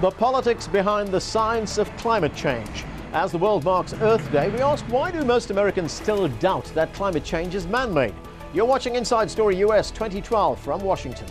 The politics behind the science of climate change. As the world marks Earth Day, we ask, why do most Americans still doubt that climate change is man-made? You're watching Inside Story US 2012 from Washington.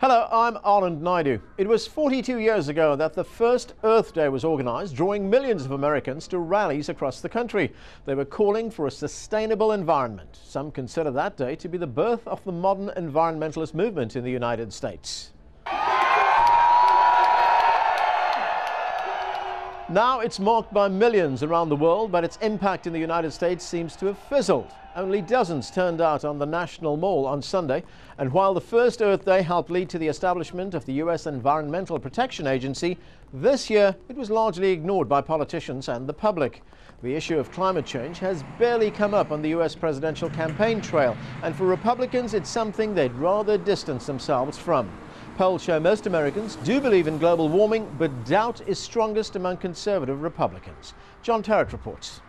Hello, I'm Anand Naidu. It was 42 years ago that the first Earth Day was organized, drawing millions of Americans to rallies across the country. They were calling for a sustainable environment. Some consider that day to be the birth of the modern environmentalist movement in the United States. Now it's marked by millions around the world, but its impact in the United States seems to have fizzled. Only dozens turned out on the National Mall on Sunday, and while the first Earth Day helped lead to the establishment of the U.S. Environmental Protection Agency, this year it was largely ignored by politicians and the public. The issue of climate change has barely come up on the U.S. presidential campaign trail, and for Republicans it's something they'd rather distance themselves from. Polls show most Americans do believe in global warming, but doubt is strongest among conservative Republicans. John Terrett reports.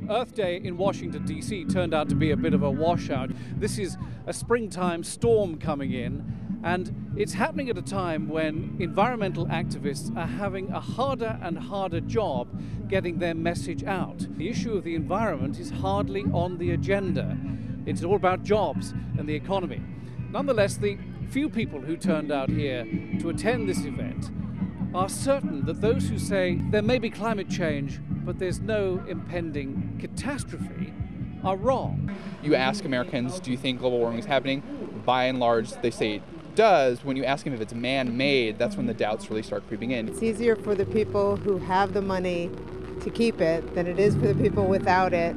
Earth Day in Washington, D.C. turned out to be a bit of a washout. This is a springtime storm coming in, and it's happening at a time when environmental activists are having a harder and harder job getting their message out. The issue of the environment is hardly on the agenda. It's all about jobs and the economy. Nonetheless, the few people who turned out here to attend this event are certain that those who say there may be climate change but there's no impending catastrophe are wrong. You ask Americans, do you think global warming is happening? By and large, they say it does. When you ask them if it's man-made, that's when the doubts really start creeping in. It's easier for the people who have the money to keep it than it is for the people without it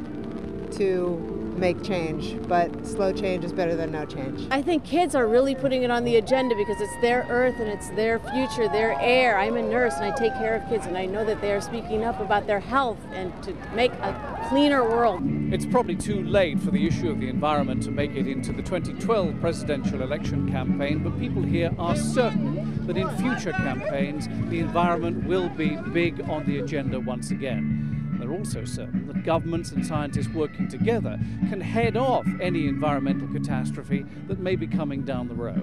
to make change, but slow change is better than no change. I think kids are really putting it on the agenda because it's their earth and it's their future, their air. I'm a nurse and I take care of kids, and I know that they are speaking up about their health and to make a cleaner world. It's probably too late for the issue of the environment to make it into the 2012 presidential election campaign, but people here are certain that in future campaigns the environment will be big on the agenda once again. They're also certain that governments and scientists working together can head off any environmental catastrophe that may be coming down the road.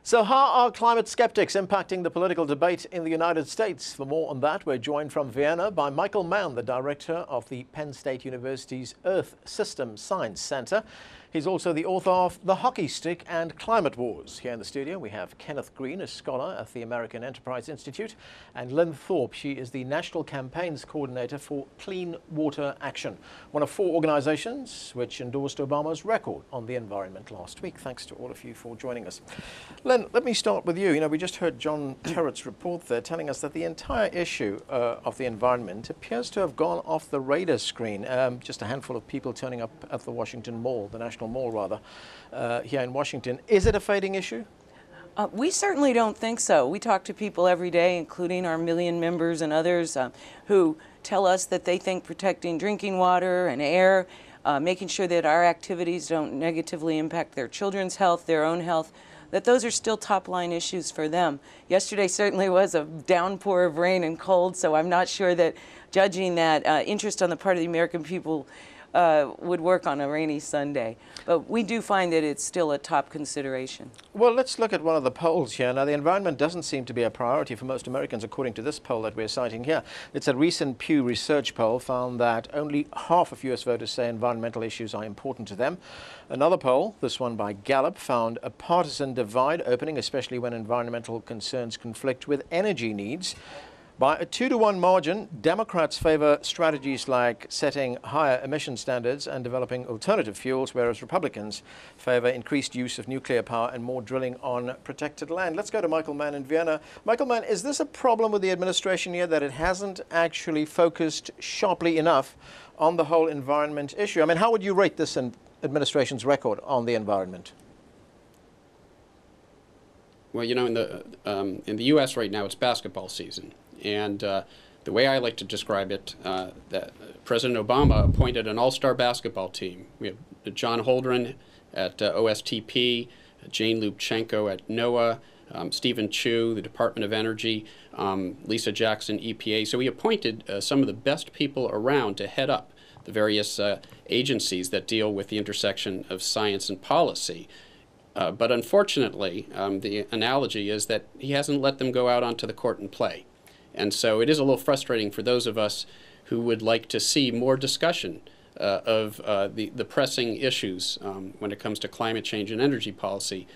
So how are climate skeptics impacting the political debate in the United States? For more on that, we're joined from Vienna by Michael Mann, the director of the Penn State University's Earth System Science Center. He's also the author of The Hockey Stick and Climate Wars. Here in the studio, we have Kenneth Green, a scholar at the American Enterprise Institute, and Lynn Thorp. She is the National Campaigns Coordinator for Clean Water Action, one of 4 organizations which endorsed Obama's record on the environment last week. Thanks to all of you for joining us. Lynn, let me start with you. We just heard John Terrett's report there telling us that the entire issue of the environment appears to have gone off the radar screen. Just a handful of people turning up at the Washington Mall, the National Mall rather, here in Washington. Is it a fading issue? We certainly don't think so. We talk to people every day, including our million members and others, who tell us that they think protecting drinking water and air, making sure that our activities don't negatively impact their children's health, their own health, that those are still top-line issues for them. Yesterday certainly was a downpour of rain and cold, so I'm not sure that judging that interest on the part of the American people would work on a rainy Sunday. But we do find that it's still a top consideration. Well, let's look at one of the polls here. Now, the environment doesn't seem to be a priority for most Americans, according to this poll that we're citing here. It's a recent Pew Research poll found that only half of U.S. voters say environmental issues are important to them. Another poll, this one by Gallup, found a partisan divide opening, especially when environmental concerns conflict with energy needs. By a 2-to-1 margin, Democrats favor strategies like setting higher emission standards and developing alternative fuels, whereas Republicans favor increased use of nuclear power and more drilling on protected land. Let's go to Michael Mann in Vienna. Michael Mann, is this a problem with the administration here, that it hasn't actually focused sharply enough on the whole environment issue? I mean, how would you rate this administration's record on the environment? Well, in the U.S. right now, it's basketball season. And the way I like to describe it, that President Obama appointed an all-star basketball team. We have John Holdren at OSTP, Jane Lubchenco at NOAA, Stephen Chu, the Department of Energy, Lisa Jackson, EPA. So we appointed some of the best people around to head up the various agencies that deal with the intersection of science and policy. But unfortunately, the analogy is that he hasn't let them go out onto the court and play. And so it is a little frustrating for those of us who would like to see more discussion of the pressing issues when it comes to climate change and energy policy.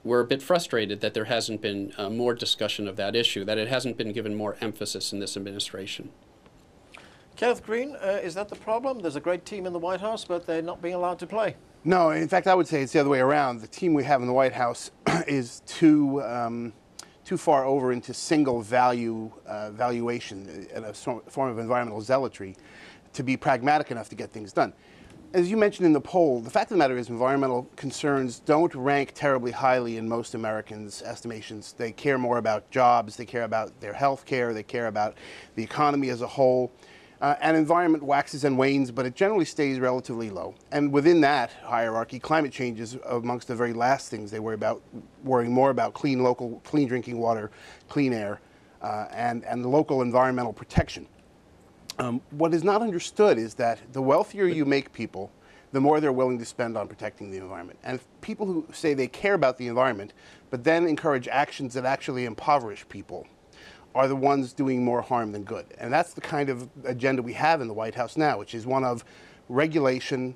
We're a bit frustrated that there hasn't been more discussion of that issue, that it hasn't been given more emphasis in this administration. Kenneth Green, is that the problem? There's a great team in the White House, but they're not being allowed to play. No, in fact, I would say it's the other way around. The team we have in the White House is too far over into single value valuation and a form of environmental zealotry to be pragmatic enough to get things done. As you mentioned in the poll, the fact of the matter is environmental concerns don't rank terribly highly in most Americans' estimations. They care more about jobs, they care about their health care, they care about the economy as a whole. And environment waxes and wanes, but it generally stays relatively low. And within that hierarchy, climate change is amongst the very last things they worry about, worrying more about clean drinking water, clean air, and local environmental protection. What is not understood is that the wealthier you make people, the more they're willing to spend on protecting the environment. And people who say they care about the environment, but then encourage actions that actually impoverish people, are the ones doing more harm than good. And that's the kind of agenda we have in the White House now, which is one of regulation,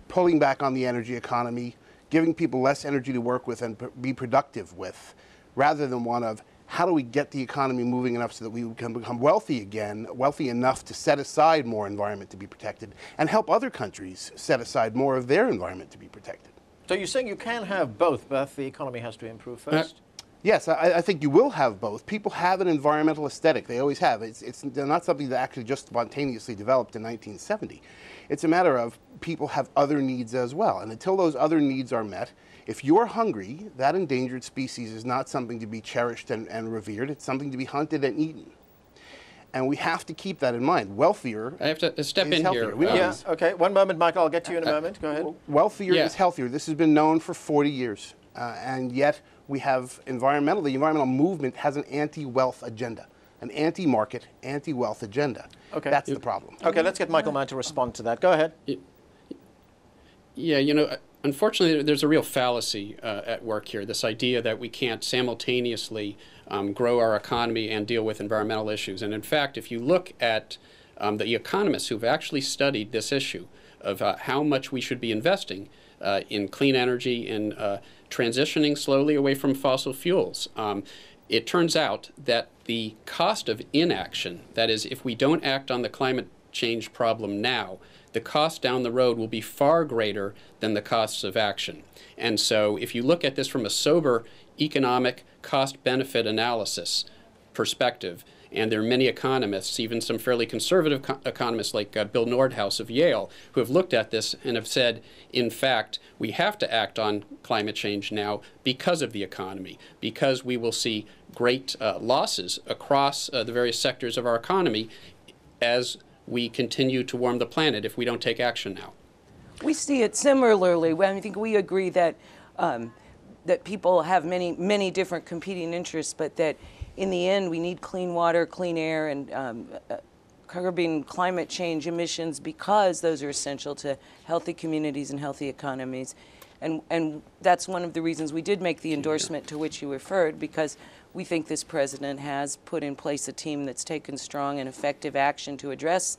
pulling back on the energy economy, giving people less energy to work with and be productive with, rather than one of how do we get the economy moving enough so that we can become wealthy again, wealthy enough to set aside more environment to be protected, and help other countries set aside more of their environment to be protected. So you're saying you can have both, but the economy has to improve first? Yes, I think you will have both. People have an environmental aesthetic. They always have. It's not something that actually just spontaneously developed in 1970. It's a matter of people have other needs as well. And until those other needs are met, if you're hungry, that endangered species is not something to be cherished and revered. It's something to be hunted and eaten. And we have to keep that in mind. Wealthier I have to step in healthier. here. Yeah, okay. One moment, Michael. I'll get to you in a moment. Go ahead. Wealthier Yeah. is healthier. This has been known for 40 years. And yet we have the environmental movement has an anti-wealth agenda, an anti-market, anti-wealth agenda. Okay. That's the problem. Okay, let's get Michael Mann to respond to that. Go ahead. Yeah, you know, unfortunately, there's a real fallacy at work here, this idea that we can't simultaneously grow our economy and deal with environmental issues. And in fact, if you look at the economists who've actually studied this issue of how much we should be investing in clean energy, in transitioning slowly away from fossil fuels, it turns out that the cost of inaction, that is, if we don't act on the climate change problem now, the cost down the road will be far greater than the costs of action. And so if you look at this from a sober economic cost-benefit analysis perspective, and there are many economists, even some fairly conservative economists like Bill Nordhaus of Yale, who have looked at this and have said, in fact, we have to act on climate change now because of the economy, because we will see great losses across the various sectors of our economy as we continue to warm the planet if we don't take action now. We see it similarly. I think we agree that that people have many different competing interests, but that in the end we need clean water, clean air, and curbing climate change emissions because those are essential to healthy communities and healthy economies. And that's one of the reasons we did make the endorsement to which you referred, because we think this president has put in place a team that's taken strong and effective action to address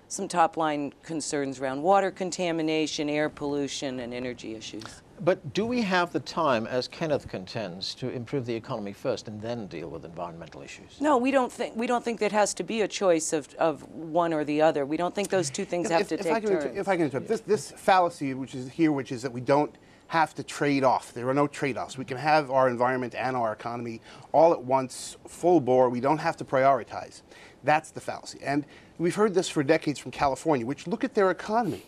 some top-line concerns around water contamination, air pollution, and energy issues. But do we have the time, as Kenneth contends, to improve the economy first and then deal with environmental issues? No, we don't think that has to be a choice of one or the other. We don't think those two things have to take turns. If I can interrupt, this fallacy which is that we don't have to trade off. There are no trade-offs. We can have our environment and our economy all at once, full bore. We don't have to prioritize. That's the fallacy. And we've heard this for decades from California, which look at their economy.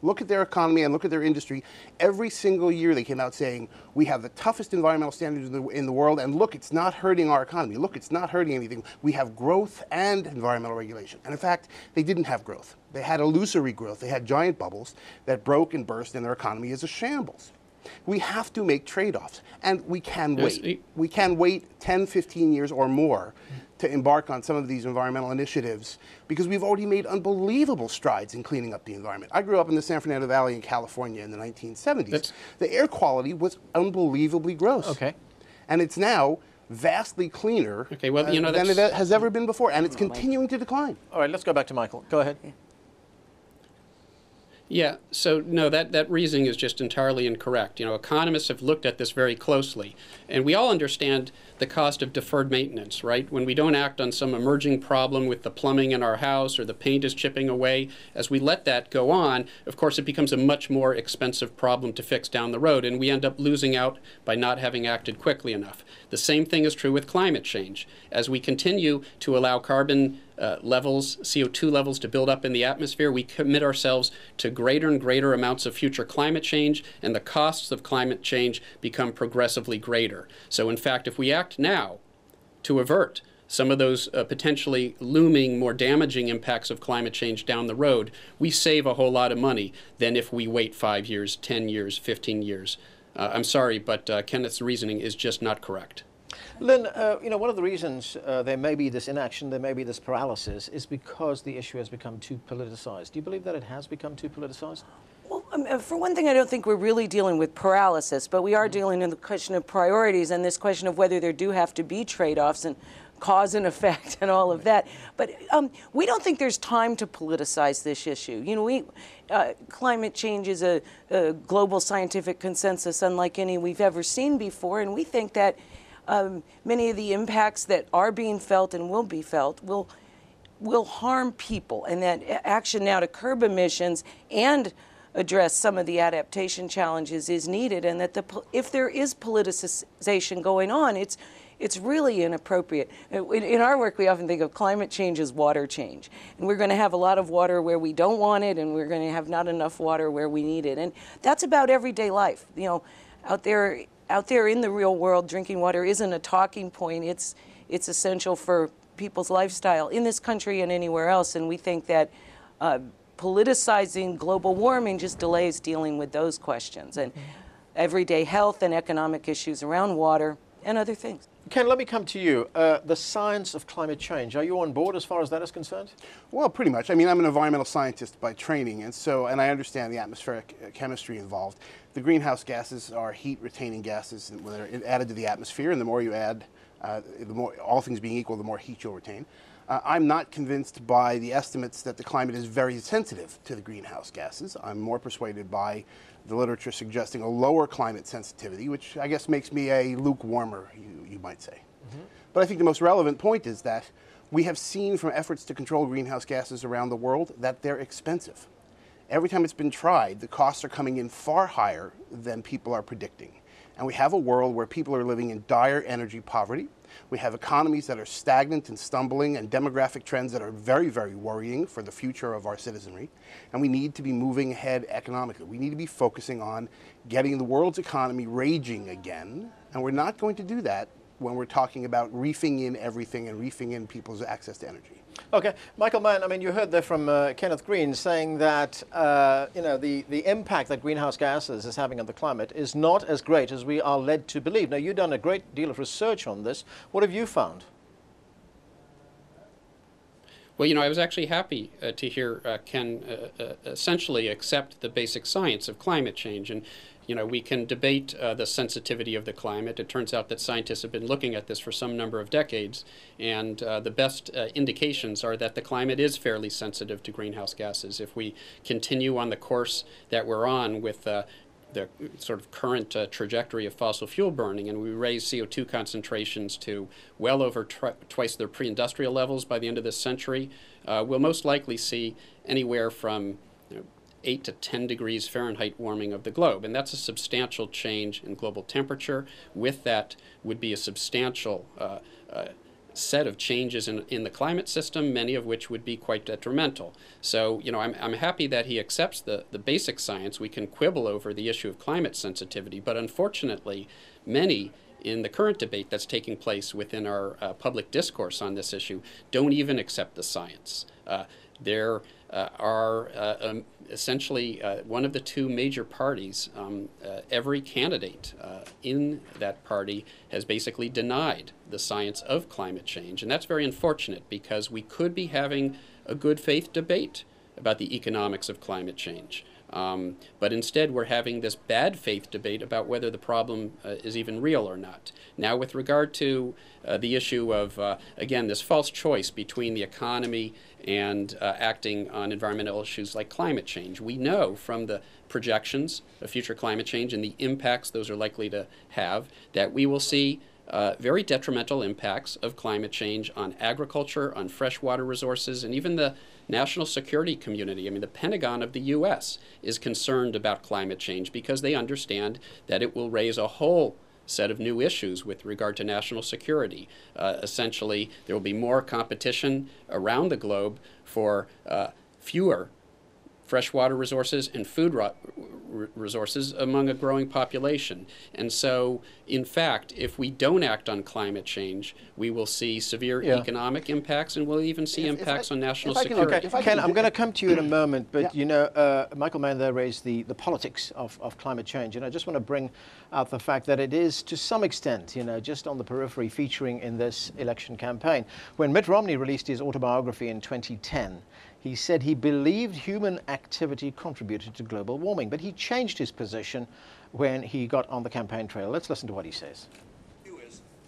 Look at their economy and look at their industry. Every single year they came out saying, we have the toughest environmental standards in the world, and look, it's not hurting our economy. Look, it's not hurting anything. We have growth and environmental regulation. And in fact, they didn't have growth. They had illusory growth. They had giant bubbles that broke and burst, and their economy is a shambles. We have to make trade-offs, and we can wait. We can wait 10, 15 years or more to embark on some of these environmental initiatives because we've already made unbelievable strides in cleaning up the environment. I grew up in the San Fernando Valley in California in the 1970s. The air quality was unbelievably gross. Okay. And it's now vastly cleaner than it has ever been before, and it's continuing to decline. All right, let's go back to Michael. Go ahead. Yeah, so no, that reasoning is just entirely incorrect. You know, economists have looked at this very closely, and we all understand the cost of deferred maintenance, right? When we don't act on some emerging problem with the plumbing in our house or the paint is chipping away, as we let that go on, of course, it becomes a much more expensive problem to fix down the road, and we end up losing out by not having acted quickly enough. The same thing is true with climate change. As we continue to allow carbon levels, CO2 levels to build up in the atmosphere, we commit ourselves to greater and greater amounts of future climate change, and the costs of climate change become progressively greater. So in fact, if we act now to avert some of those potentially looming, more damaging impacts of climate change down the road, we save a whole lot of money than if we wait 5 years, 10 years, 15 years. I'm sorry, but Kenneth's reasoning is just not correct. Lynn, you know, one of the reasons there may be this inaction, there may be this paralysis, is because the issue has become too politicized. Do you believe that it has become too politicized? Well, for one thing, I don't think we're really dealing with paralysis, but we are dealing in the question of priorities and this question of whether there do have to be trade-offs and cause and effect and all of that. But we don't think there's time to politicize this issue. You know, climate change is a global scientific consensus unlike any we've ever seen before, and we think that many of the impacts that are being felt and will be felt will harm people, and that action now to curb emissions and address some of the adaptation challenges is needed, and that if there is politicization going on, it's really inappropriate. In our work, we often think of climate change as water change, and we're going to have a lot of water where we don't want it, and we're going to have not enough water where we need it, and that's about everyday life. You know, out there in the real world, drinking water isn't a talking point. It's essential for people's lifestyle in this country and anywhere else, and we think that politicizing global warming just delays dealing with those questions and everyday health and economic issues around water and other things. Ken, let me come to you. The science of climate change, are you on board as far as that is concerned? Well, pretty much. I mean, I'm an environmental scientist by training, and I understand the atmospheric chemistry involved. The greenhouse gases are heat-retaining gases, and when they're added to the atmosphere, and the more you add, the more, all things being equal, the more heat you'll retain. I'm not convinced by the estimates that the climate is very sensitive to the greenhouse gases. I'm more persuaded by the literature suggesting a lower climate sensitivity, which I guess makes me a lukewarmer, you might say. But I think the most relevant point is that we have seen from efforts to control greenhouse gases around the world that they're expensive. Every time it's been tried, the costs are coming in far higher than people are predicting. And we have a world where people are living in dire energy poverty. We have economies that are stagnant and stumbling, and demographic trends that are very, very worrying for the future of our citizenry. And we need to be moving ahead economically. We need to be focusing on getting the world's economy raging again. And we're not going to do that when we're talking about reefing in everything and reefing in people's access to energy. Okay, Michael Mann, I mean, you heard there from Kenneth Green saying that you know, the impact that greenhouse gases is having on the climate is not as great as we are led to believe. Now, you've done a great deal of research on this. What have you found? Well, you know, I was actually happy to hear Ken essentially accept the basic science of climate change. And you know, we can debate the sensitivity of the climate. It turns out that scientists have been looking at this for some number of decades, and the best indications are that the climate is fairly sensitive to greenhouse gases. If we continue on the course that we're on with the sort of current trajectory of fossil fuel burning, and we raise CO2 concentrations to well over twice their pre-industrial levels by the end of this century, we'll most likely see anywhere from 8 to 10 degrees Fahrenheit warming of the globe, and that's a substantial change in global temperature. With that would be a substantial set of changes in the climate system, many of which would be quite detrimental. So, you know, I'm happy that he accepts the basic science. We can quibble over the issue of climate sensitivity, but unfortunately, many in the current debate that's taking place within our public discourse on this issue don't even accept the science. There are essentially one of the two major parties. Every candidate in that party has basically denied the science of climate change, and that's very unfortunate because we could be having a good faith debate about the economics of climate change. But instead we're having this bad faith debate about whether the problem is even real or not. Now with regard to the issue of, again, this false choice between the economy and acting on environmental issues like climate change, we know from the projections of future climate change and the impacts those are likely to have that we will see very detrimental impacts of climate change on agriculture, on freshwater resources, and even the national security community. I mean, the Pentagon of the U.S. is concerned about climate change because they understand that it will raise a whole set of new issues with regard to national security. Essentially, there will be more competition around the globe for fewer freshwater resources and food resources among a growing population. And so, in fact, if we don't act on climate change, we will see severe economic impacts and we'll even see impacts on national security. Ken, I'm going to come to you in a moment, but you know, Michael Mann there raised the politics of climate change, and I just want to bring out the fact that it is, to some extent, you know, just on the periphery featuring in this election campaign. When Mitt Romney released his autobiography in 2010, he said he believed human activity contributed to global warming, but he changed his position when he got on the campaign trail. Let's listen to what he says.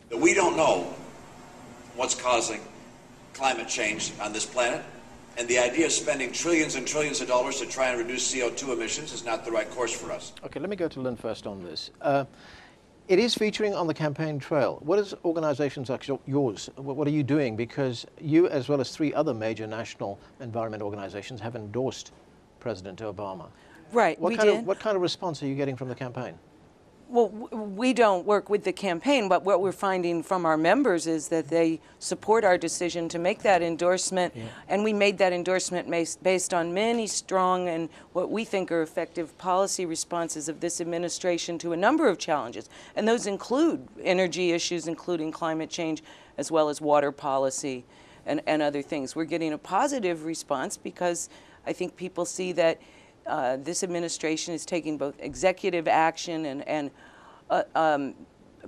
That we don't know what's causing climate change on this planet, and the idea of spending trillions and trillions of dollars to try and reduce CO2 emissions is not the right course for us. Okay, let me go to Lynn first on this. It is featuring on the campaign trail. What is organizations like yours, what are you doing? Because you, as well as 3 other major national environment organizations, have endorsed President Obama. Right, What kind of response are you getting from the campaign? Well, we don't work with the campaign, but what we're finding from our members is that they support our decision to make that endorsement, and we made that endorsement based on many strong and what we think are effective policy responses of this administration to a number of challenges, and those include energy issues, including climate change, as well as water policy and other things. We're getting a positive response because I think people see that this administration is taking both executive action and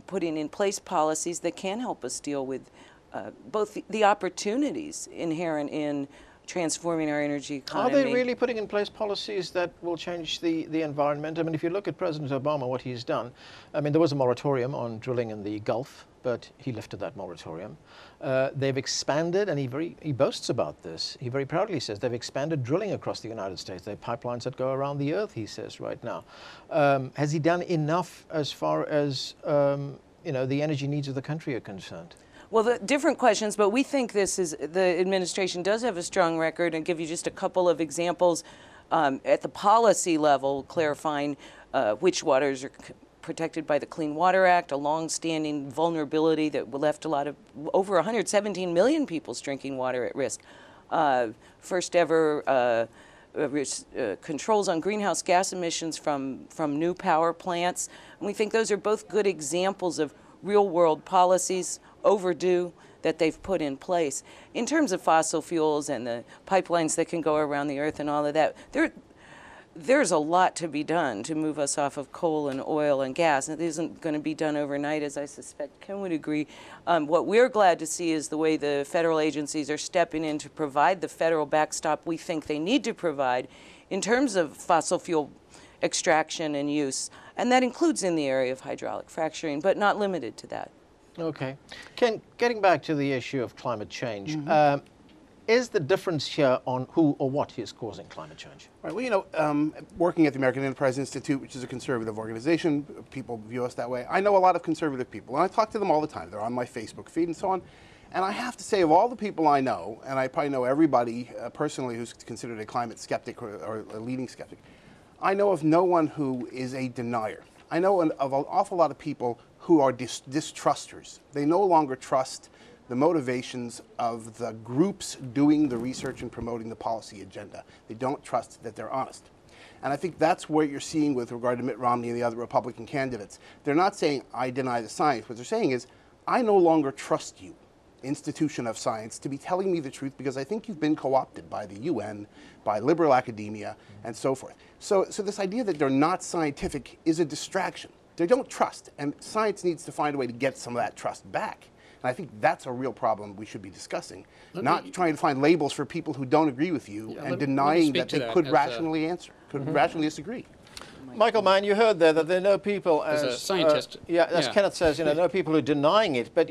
putting in place policies that can help us deal with both the opportunities inherent in transforming our energy economy. Are they really putting in place policies that will change the environment? I mean, if you look at President Obama, what he's done, I mean, there was a moratorium on drilling in the Gulf, but he lifted that moratorium. They've expanded, and he boasts about this. He very proudly says they've expanded drilling across the United States. They have pipelines that go around the earth, he says right now. Has he done enough as far as you know, the energy needs of the country are concerned? Well, the different questions, but we think the administration does have a strong record, and give you just a couple of examples at the policy level, clarifying which waters are protected by the Clean Water Act, a long-standing vulnerability that left over 117 million people's drinking water at risk. First ever controls on greenhouse gas emissions from new power plants. And we think those are both good examples of real-world policies, overdue, that they've put in place. In terms of fossil fuels and the pipelines that can go around the earth and all of that, there's a lot to be done to move us off of coal and oil and gas. It isn't going to be done overnight, as I suspect Ken would agree. What we're glad to see is the way the federal agencies are stepping in to provide the federal backstop we think they need to provide in terms of fossil fuel extraction and use. And that includes in the area of hydraulic fracturing, but not limited to that. Okay. Ken, getting back to the issue of climate change, is the difference here on who or what is causing climate change? Right. Well, you know, working at the American Enterprise Institute, which is a conservative organization, people view us that way. I know a lot of conservative people, and I talk to them all the time. They're on my Facebook feed and so on. And I have to say, of all the people I know, and I probably know everybody personally who's considered a climate skeptic or a leading skeptic, I know of no one who is a denier. I know of an awful lot of people who are distrusters. They no longer trust the motivations of the groups doing the research and promoting the policy agenda. They don't trust that they're honest. And I think that's what you're seeing with regard to Mitt Romney and the other Republican candidates. They're not saying, I deny the science. What they're saying is, I no longer trust you, institution of science, to be telling me the truth because I think you've been co-opted by the UN, by liberal academia, and so forth. So this idea that they're not scientific is a distraction. They don't trust, and science needs to find a way to get some of that trust back. And I think that's a real problem we should be discussing, not trying to find labels for people who don't agree with you and denying that they could rationally answer, could rationally disagree. Michael Mann, you heard there that there are no people as a scientist. As Kenneth says, no people who are denying it. But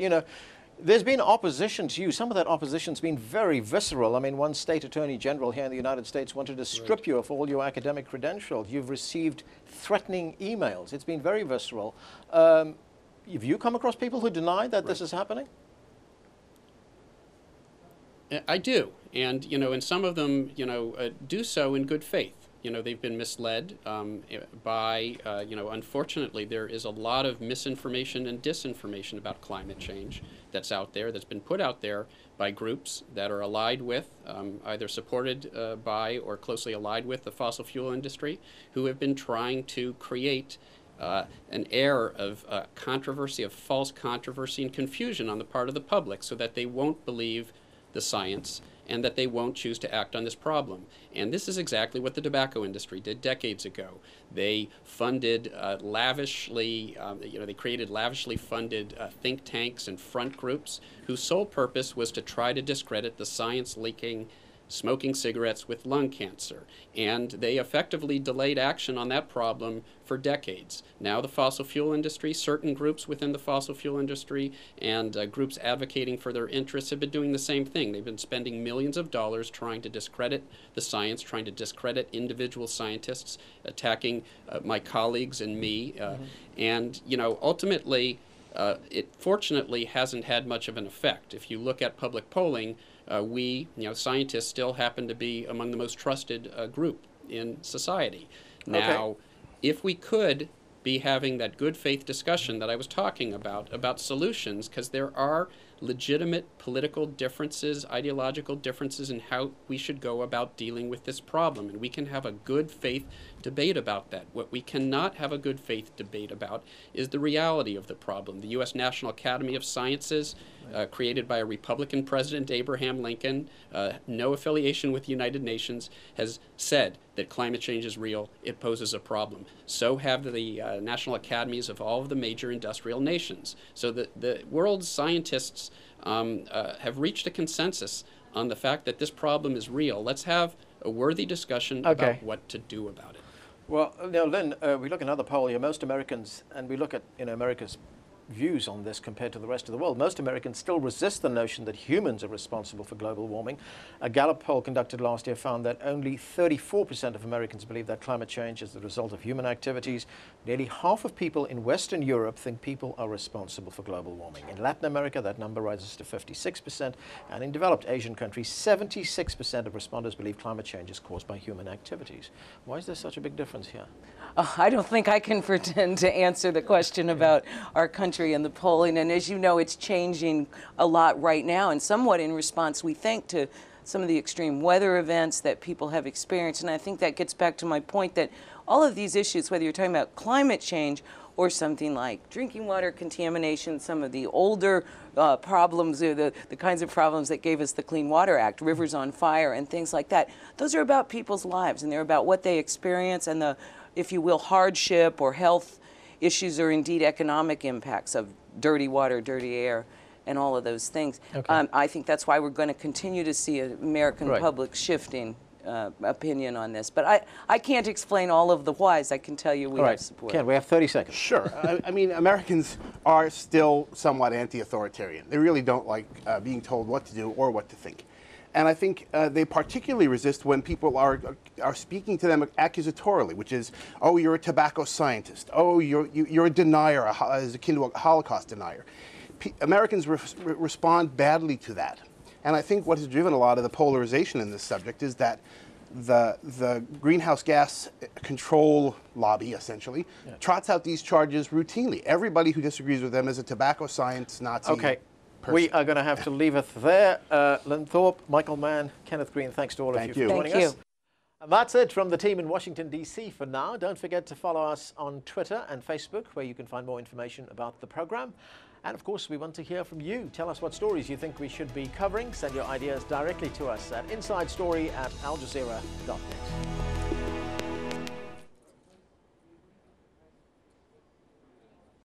there's been opposition to you. Some of that opposition's been very visceral. I mean, one state attorney general here in the United States wanted to strip you of all your academic credentials. You've received threatening emails. It's been very visceral. Have you come across people who deny that this is happening? I do, and and some of them, do so in good faith. They've been misled by, unfortunately, there is a lot of misinformation and disinformation about climate change that's out there, that's been put out there by groups that are allied with, either supported by or closely allied with the fossil fuel industry, who have been trying to create an air of controversy, of false controversy and confusion on the part of the public so that they won't believe the science and that they won't choose to act on this problem. And this is exactly what the tobacco industry did decades ago. They funded lavishly, they created lavishly funded think tanks and front groups whose sole purpose was to try to discredit the science linking smoking cigarettes with lung cancer. And they effectively delayed action on that problem for decades. Now the fossil fuel industry, certain groups within the fossil fuel industry and groups advocating for their interests have been doing the same thing. They've been spending millions of dollars trying to discredit the science, trying to discredit individual scientists, attacking my colleagues and me. And ultimately, it fortunately hasn't had much of an effect. If you look at public polling, we, scientists still happen to be among the most trusted group in society. Now, if we could be having that good faith discussion that I was talking about solutions, because there are legitimate political differences, ideological differences in how we should go about dealing with this problem, and we can have a good faith debate about that. What we cannot have a good faith debate about is the reality of the problem. The U.S. National Academy of Sciences, created by a Republican president, Abraham Lincoln, no affiliation with the United Nations, has said that climate change is real, it poses a problem. So have the national academies of all of the major industrial nations. So the world's scientists have reached a consensus on the fact that this problem is real. Let's have a worthy discussion about what to do about it. Well, Lynn, we look at another poll here. Most Americans, and we look at America's views on this compared to the rest of the world. Most Americans still resist the notion that humans are responsible for global warming. A Gallup poll conducted last year found that only 34% of Americans believe that climate change is the result of human activities. Nearly half of people in Western Europe think people are responsible for global warming. In Latin America, that number rises to 56%, and in developed Asian countries, 76% of respondents believe climate change is caused by human activities. Why is there such a big difference here? I don't think I can pretend to answer the question about our country and the polling. And as you know, it's changing a lot right now, and somewhat in response, we think, to some of the extreme weather events that people have experienced. And I think that gets back to my point that all of these issues, whether you're talking about climate change or something like drinking water contamination, some of the older problems, or the kinds of problems that gave us the Clean Water Act, rivers on fire and things like that, those are about people's lives, and they're about what they experience and the, if you will, hardship or health issues or indeed economic impacts of dirty water, dirty air, and all of those things. I think that's why we're going to continue to see an American public shifting opinion on this. But I can't explain all of the whys. I can tell you we have support. Ken, we have 30 seconds. Sure. I mean, Americans are still somewhat anti-authoritarian. They really don't like being told what to do or what to think. And I think they particularly resist when people are speaking to them accusatorily, which is, oh, you're a tobacco scientist. Oh, you're a denier, as akin to a Holocaust denier. Americans respond badly to that. And I think what has driven a lot of the polarization in this subject is that the greenhouse gas control lobby, essentially, trots out these charges routinely. Everybody who disagrees with them is a tobacco science Nazi. We are going to have to leave it there. Lynn Thorp, Michael Mann, Kenneth Green, thanks to all of you for joining us. And that's it from the team in Washington, D.C. for now. Don't forget to follow us on Twitter and Facebook, where you can find more information about the program. And of course, we want to hear from you. Tell us what stories you think we should be covering. Send your ideas directly to us at insidestory@aljazeera.net.